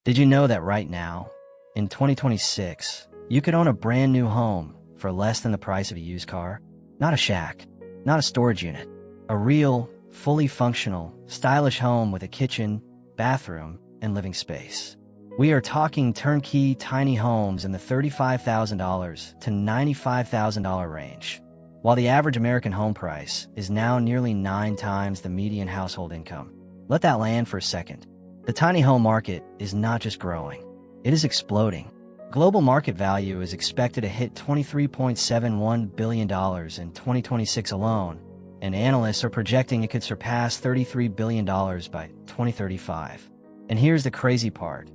Did you know that right now, in 2026, you could own a brand new home for less than the price of a used car? Not a shack, not a storage unit. A real, fully functional, stylish home with a kitchen, bathroom, and living space. We are talking turnkey tiny homes in the $35,000 to $95,000 range. While the average American home price is now nearly 9 times the median household income. Let that land for a second. The tiny home market is not just growing, it is exploding. Global market value is expected to hit $23.71 billion in 2026 alone, and analysts are projecting it could surpass $33 billion by 2035. And here's the crazy part.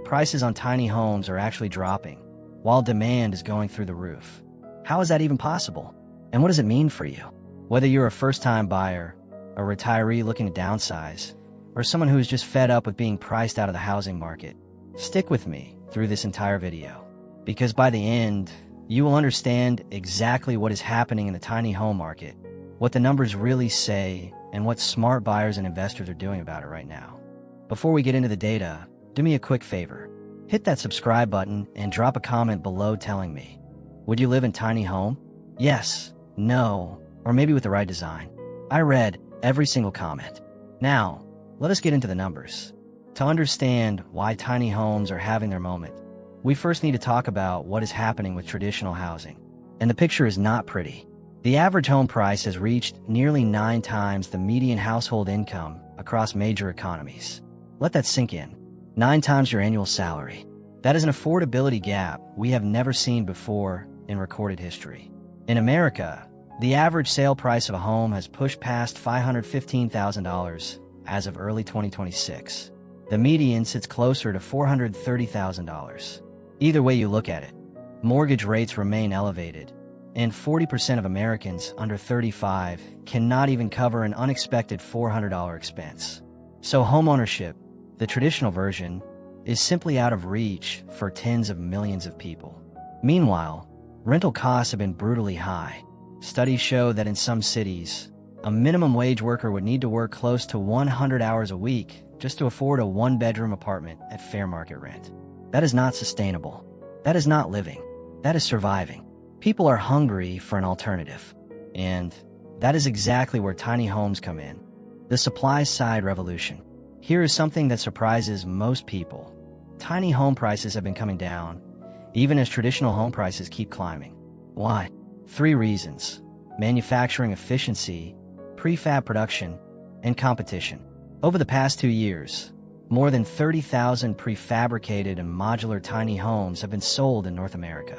Prices on tiny homes are actually dropping, while demand is going through the roof. How is that even possible? And what does it mean for you? Whether you're a first-time buyer, a retiree looking to downsize, or someone who is just fed up with being priced out of the housing market, stick with me through this entire video. Because by the end, you will understand exactly what is happening in the tiny home market, what the numbers really say, and what smart buyers and investors are doing about it right now. Before we get into the data, do me a quick favor. Hit that subscribe button and drop a comment below telling me, would you live in tiny home? Yes, no, or maybe with the right design. I read every single comment. Now, let us get into the numbers. To understand why tiny homes are having their moment, we first need to talk about what is happening with traditional housing. And the picture is not pretty. The average home price has reached nearly 9 times the median household income across major economies. Let that sink in. 9 times your annual salary. That is an affordability gap we have never seen before in recorded history. In America, the average sale price of a home has pushed past $515,000 as of early 2026. The median sits closer to $430,000. Either way you look at it, mortgage rates remain elevated, and 40% of Americans under 35 cannot even cover an unexpected $400 expense. So homeownership, the traditional version, is simply out of reach for tens of millions of people. Meanwhile, rental costs have been brutally high. Studies show that in some cities, a minimum wage worker would need to work close to 100 hours a week just to afford a 1-bedroom apartment at fair market rent. That is not sustainable. That is not living. That is surviving. People are hungry for an alternative. And that is exactly where tiny homes come in. The supply-side revolution. Here is something that surprises most people. Tiny home prices have been coming down, even as traditional home prices keep climbing. Why? 3 reasons: manufacturing efficiency, prefab production, and competition. Over the past 2 years, more than 30,000 prefabricated and modular tiny homes have been sold in North America.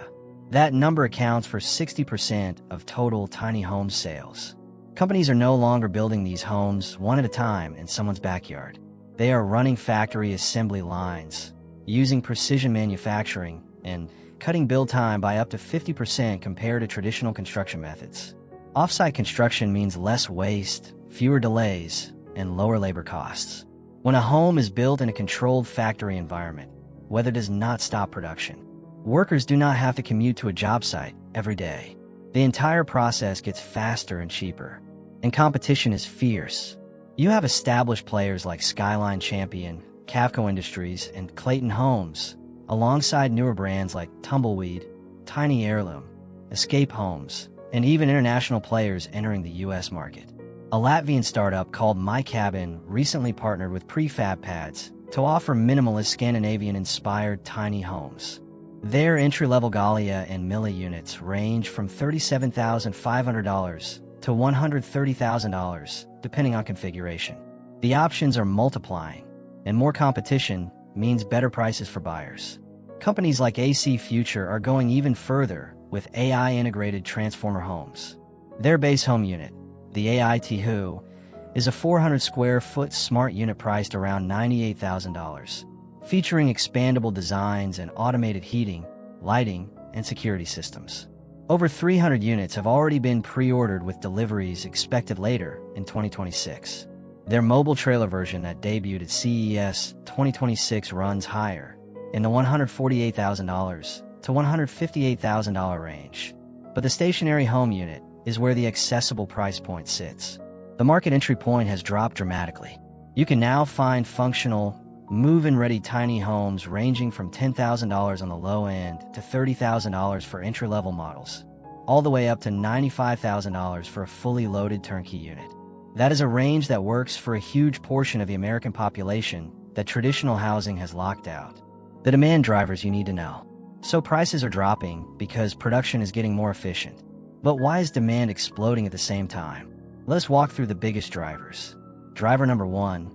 That number accounts for 60% of total tiny home sales. Companies are no longer building these homes one at a time in someone's backyard. They are running factory assembly lines, using precision manufacturing, and cutting build time by up to 50% compared to traditional construction methods. Off-site construction means less waste, fewer delays, and lower labor costs. When a home is built in a controlled factory environment, weather does not stop production. Workers do not have to commute to a job site every day. The entire process gets faster and cheaper, and competition is fierce. You have established players like Skyline Champion, Cavco Industries, and Clayton Homes, alongside newer brands like Tumbleweed, Tiny Heirloom, Escape Homes, and even international players entering the U.S. market. A Latvian startup called My Cabin recently partnered with Prefab Pads to offer minimalist Scandinavian-inspired tiny homes. Their entry-level Gallia and Milla units range from $37,500 to $130,000, depending on configuration. The options are multiplying, and more competition means better prices for buyers. Companies like AC Future are going even further with AI-integrated transformer homes. Their base home unit, the AI-Tihu, is a 400 square foot smart unit priced around $98,000, featuring expandable designs and automated heating, lighting, and security systems. Over 300 units have already been pre-ordered with deliveries expected later in 2026. Their mobile trailer version that debuted at CES 2026 runs higher, in the $148,000 to $158,000 range. But the stationary home unit is where the accessible price point sits. The market entry point has dropped dramatically. You can now find functional, move-in-ready tiny homes ranging from $10,000 on the low end to $30,000 for entry-level models, all the way up to $95,000 for a fully loaded turnkey unit. That is a range that works for a huge portion of the American population that traditional housing has locked out. The demand drivers you need to know. So prices are dropping because production is getting more efficient. But why is demand exploding at the same time? Let's walk through the biggest drivers. Driver number 1,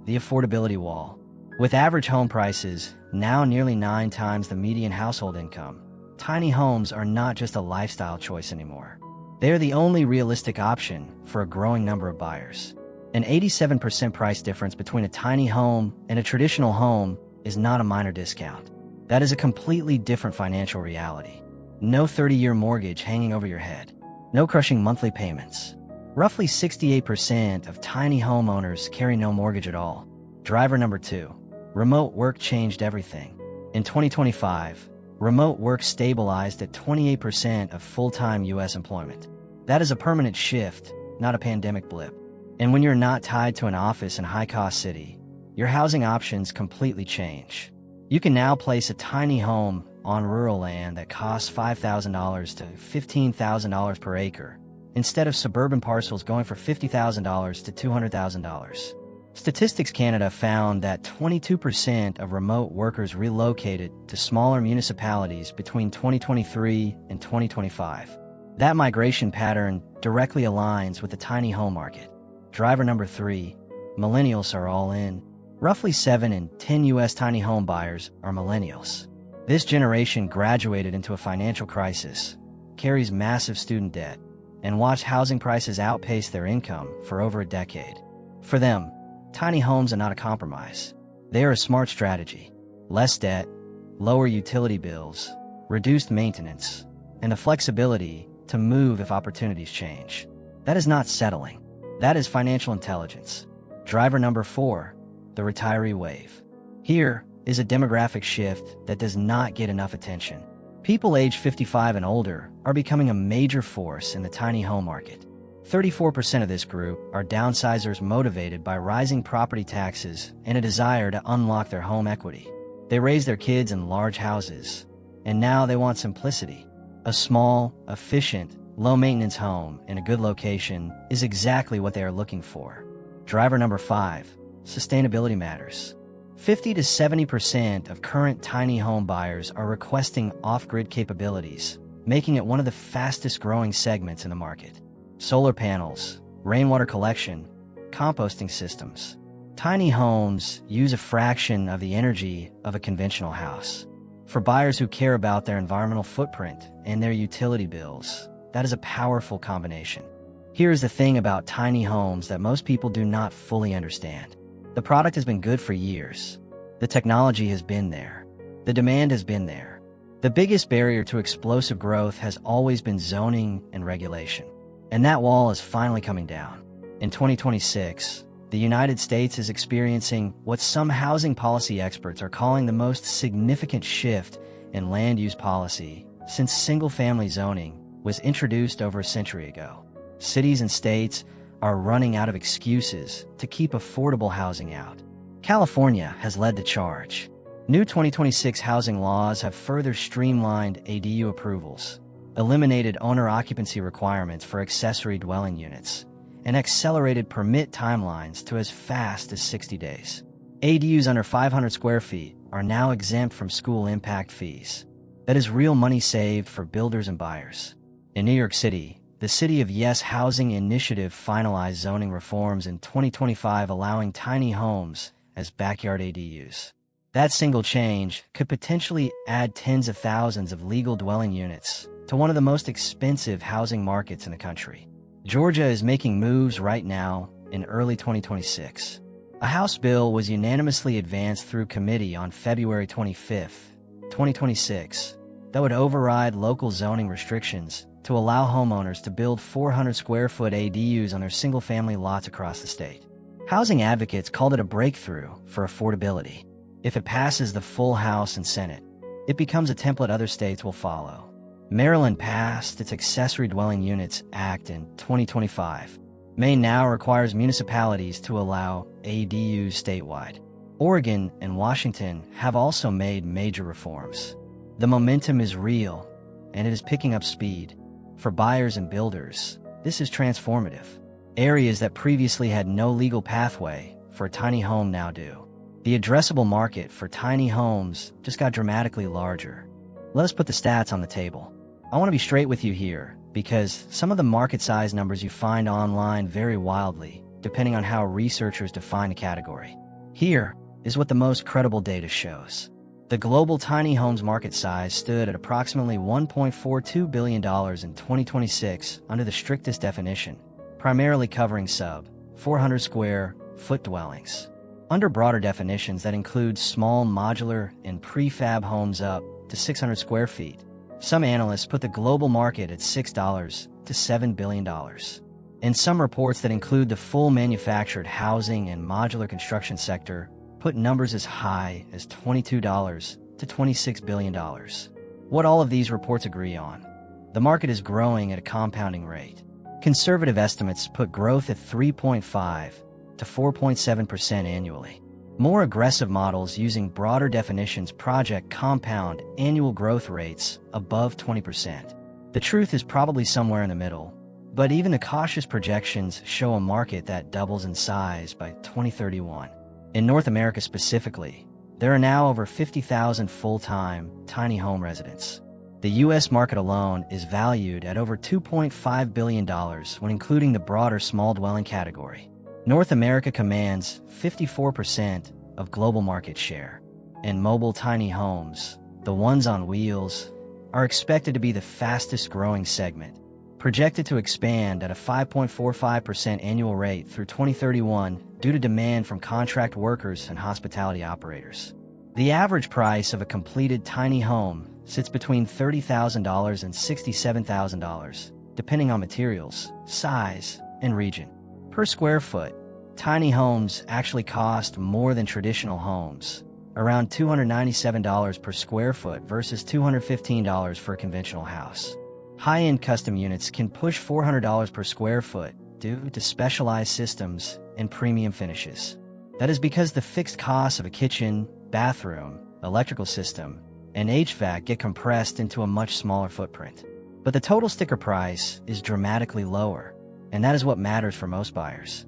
the affordability wall. With average home prices now nearly 9 times the median household income, tiny homes are not just a lifestyle choice anymore. They are the only realistic option for a growing number of buyers. An 87% price difference between a tiny home and a traditional home is not a minor discount. That is a completely different financial reality. No 30-year mortgage hanging over your head. No crushing monthly payments. Roughly 68% of tiny homeowners carry no mortgage at all. Driver number 2. Remote work changed everything. In 2025, remote work stabilized at 28% of full-time U.S. employment. That is a permanent shift, not a pandemic blip. And when you're not tied to an office in a high-cost city, your housing options completely change. You can now place a tiny home on rural land that costs $5,000 to $15,000 per acre, instead of suburban parcels going for $50,000 to $200,000. Statistics Canada found that 22% of remote workers relocated to smaller municipalities between 2023 and 2025. That migration pattern directly aligns with the tiny home market. Driver number 3, millennials are all in. Roughly 7 in 10 U.S. tiny home buyers are millennials. This generation graduated into a financial crisis, carries massive student debt, and watched housing prices outpace their income for over a decade. For them, tiny homes are not a compromise. They are a smart strategy. Less debt, lower utility bills, reduced maintenance, and the flexibility to move if opportunities change. That is not settling. That is financial intelligence. Driver number 4, the retiree wave. Here is a demographic shift that does not get enough attention. People age 55 and older are becoming a major force in the tiny home market. 34% of this group are downsizers motivated by rising property taxes and a desire to unlock their home equity. They raise their kids in large houses, and now they want simplicity. A small, efficient, low-maintenance home in a good location is exactly what they are looking for. Driver number 5, sustainability matters. 50 to 70% of current tiny home buyers are requesting off-grid capabilities, making it one of the fastest-growing segments in the market. Solar panels, rainwater collection, composting systems. Tiny homes use a fraction of the energy of a conventional house. For buyers who care about their environmental footprint and their utility bills, that is a powerful combination. Here is the thing about tiny homes that most people do not fully understand. The product has been good for years. The technology has been there. The demand has been there. The biggest barrier to explosive growth has always been zoning and regulation. And that wall is finally coming down. In 2026, the United States is experiencing what some housing policy experts are calling the most significant shift in land use policy since single-family zoning was introduced over a century ago. Cities and states are running out of excuses to keep affordable housing out. California has led the charge. New 2026 housing laws have further streamlined ADU approvals, eliminated owner-occupancy requirements for accessory dwelling units, and accelerated permit timelines to as fast as 60 days. ADUs under 500 square feet are now exempt from school impact fees. That is real money saved for builders and buyers. In New York City, the City of Yes Housing Initiative finalized zoning reforms in 2025 allowing tiny homes as backyard ADUs. That single change could potentially add tens of thousands of legal dwelling units to one of the most expensive housing markets in the country. Georgia is making moves right now in early 2026. A House bill was unanimously advanced through committee on February 25, 2026, that would override local zoning restrictions to allow homeowners to build 400 square foot ADUs on their single-family lots across the state. Housing advocates called it a breakthrough for affordability. If it passes the full House and Senate, it becomes a template other states will follow. Maryland passed its Accessory Dwelling Units Act in 2025. Maine now requires municipalities to allow ADUs statewide. Oregon and Washington have also made major reforms. The momentum is real, and it is picking up speed. For buyers and builders, this is transformative. Areas that previously had no legal pathway for a tiny home now do. The addressable market for tiny homes just got dramatically larger. Let us put the stats on the table. I want to be straight with you here, because some of the market size numbers you find online vary wildly, depending on how researchers define a category. Here is what the most credible data shows. The global tiny homes market size stood at approximately $1.42 billion in 2026 under the strictest definition, primarily covering sub-400 square foot dwellings. Under broader definitions that include small modular and prefab homes up to 600 square feet, some analysts put the global market at $6 to $7 billion. And some reports that include the full manufactured housing and modular construction sector put numbers as high as $22 to $26 billion. What all of these reports agree on: the market is growing at a compounding rate. Conservative estimates put growth at 3.5 to 4.7% annually. More aggressive models using broader definitions project compound annual growth rates above 20%. The truth is probably somewhere in the middle, but even the cautious projections show a market that doubles in size by 2031. In North America specifically, there are now over 50,000 full-time tiny home residents. The U.S. market alone is valued at over $2.5 billion when including the broader small dwelling category. North America commands 54% of global market share, and mobile tiny homes, the ones on wheels, are expected to be the fastest growing segment, projected to expand at a 5.45% annual rate through 2031 due to demand from contract workers and hospitality operators. The average price of a completed tiny home sits between $30,000 and $67,000, depending on materials, size, and region. Per square foot, tiny homes actually cost more than traditional homes, around $297 per square foot versus $215 for a conventional house. High-end custom units can push $400 per square foot due to specialized systems and premium finishes. That is because the fixed costs of a kitchen, bathroom, electrical system, and HVAC get compressed into a much smaller footprint. But the total sticker price is dramatically lower, and that is what matters for most buyers.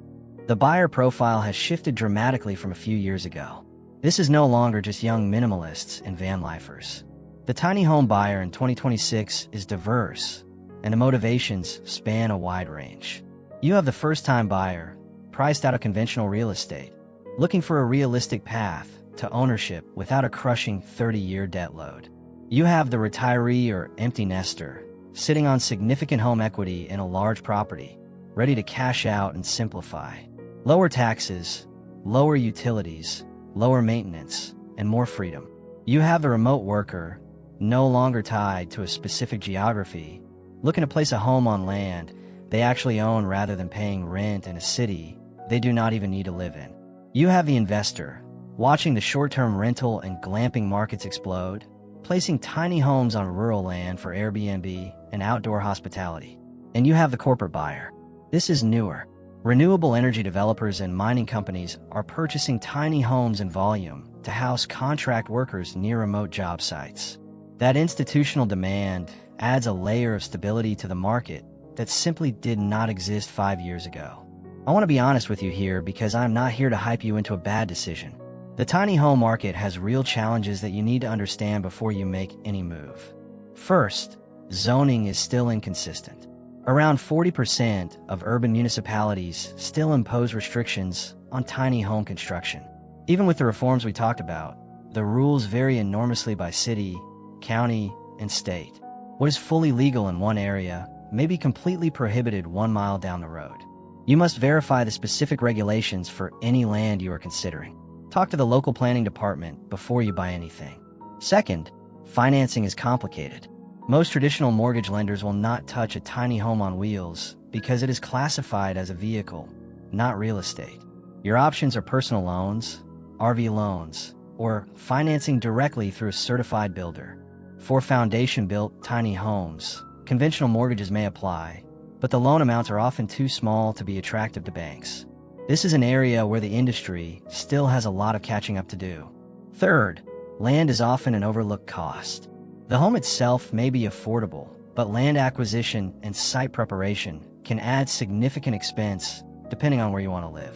The buyer profile has shifted dramatically from a few years ago. This is no longer just young minimalists and van lifers. The tiny home buyer in 2026 is diverse, and the motivations span a wide range. You have the first-time buyer, priced out of conventional real estate, looking for a realistic path to ownership without a crushing 30-year debt load. You have the retiree or empty nester, sitting on significant home equity in a large property, ready to cash out and simplify. Lower taxes, lower utilities, lower maintenance, and more freedom. You have the remote worker, no longer tied to a specific geography, looking to place a home on land they actually own rather than paying rent in a city they do not even need to live in. You have the investor, watching the short-term rental and glamping markets explode, placing tiny homes on rural land for Airbnb and outdoor hospitality. And you have the corporate buyer. This is newer. Renewable energy developers and mining companies are purchasing tiny homes in volume to house contract workers near remote job sites. That institutional demand adds a layer of stability to the market that simply did not exist 5 years ago. I want to be honest with you here because I'm not here to hype you into a bad decision. The tiny home market has real challenges that you need to understand before you make any move. First, zoning is still inconsistent. Around 40% of urban municipalities still impose restrictions on tiny home construction. Even with the reforms we talked about, the rules vary enormously by city, county, and state. What is fully legal in one area may be completely prohibited 1 mile down the road. You must verify the specific regulations for any land you are considering. Talk to the local planning department before you buy anything. Second, financing is complicated. Most traditional mortgage lenders will not touch a tiny home on wheels because it is classified as a vehicle, not real estate. Your options are personal loans, RV loans, or financing directly through a certified builder. For foundation-built tiny homes, conventional mortgages may apply, but the loan amounts are often too small to be attractive to banks. This is an area where the industry still has a lot of catching up to do. Third, land is often an overlooked cost. The home itself may be affordable, but land acquisition and site preparation can add significant expense depending on where you want to live.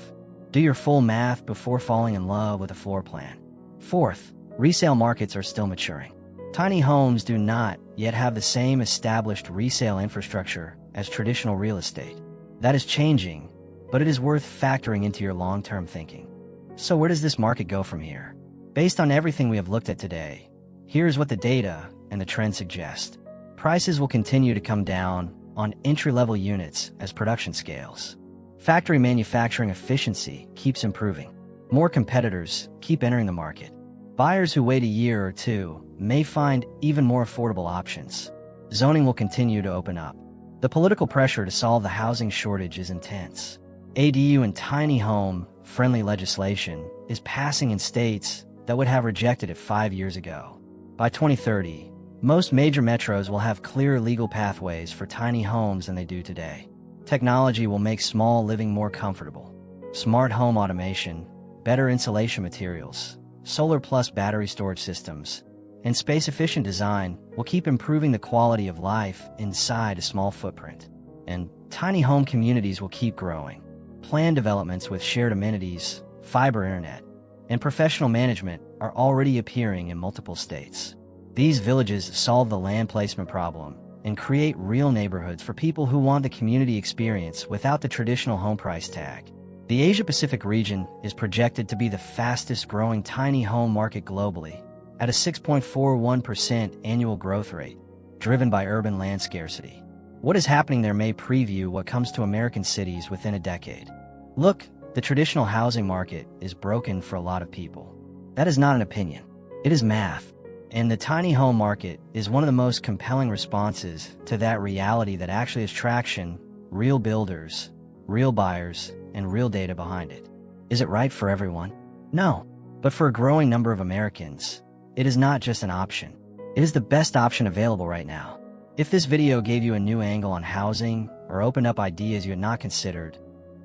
Do your full math before falling in love with a floor plan. Fourth, resale markets are still maturing. Tiny homes do not yet have the same established resale infrastructure as traditional real estate. That is changing, but it is worth factoring into your long-term thinking. So where does this market go from here? Based on everything we have looked at today, here's what the data and the trend suggest. Prices will continue to come down on entry-level units as production scales. Factory manufacturing efficiency keeps improving. More competitors keep entering the market. Buyers who wait a year or two may find even more affordable options. Zoning will continue to open up. The political pressure to solve the housing shortage is intense. ADU and tiny home-friendly legislation is passing in states that would have rejected it 5 years ago. By 2030, most major metros will have clearer legal pathways for tiny homes than they do today. Technology will make small living more comfortable. Smart home automation, better insulation materials, solar plus battery storage systems, and space-efficient design will keep improving the quality of life inside a small footprint. And tiny home communities will keep growing. Planned developments with shared amenities, fiber internet, and professional management are already appearing in multiple states. These villages solve the land placement problem and create real neighborhoods for people who want the community experience without the traditional home price tag. The Asia-Pacific region is projected to be the fastest-growing tiny home market globally, at a 6.41% annual growth rate, driven by urban land scarcity. What is happening there may preview what comes to American cities within a decade. Look, the traditional housing market is broken for a lot of people. That is not an opinion. It is math. And the tiny home market is one of the most compelling responses to that reality that actually has traction, real builders, real buyers, and real data behind it. Is it right for everyone? No. But for a growing number of Americans, it is not just an option. It is the best option available right now. If this video gave you a new angle on housing or opened up ideas you had not considered,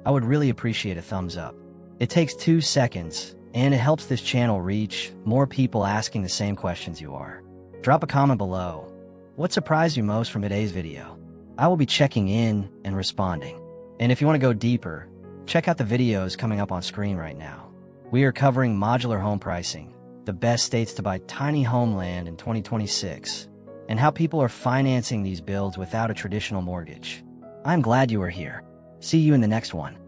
I would really appreciate a thumbs up. It takes 2 seconds, and it helps this channel reach more people asking the same questions you are. Drop a comment below. What surprised you most from today's video? I will be checking in and responding. And if you want to go deeper, check out the videos coming up on screen right now. We are covering modular home pricing, the best states to buy tiny homeland in 2026, and how people are financing these builds without a traditional mortgage. I'm glad you are here. See you in the next one.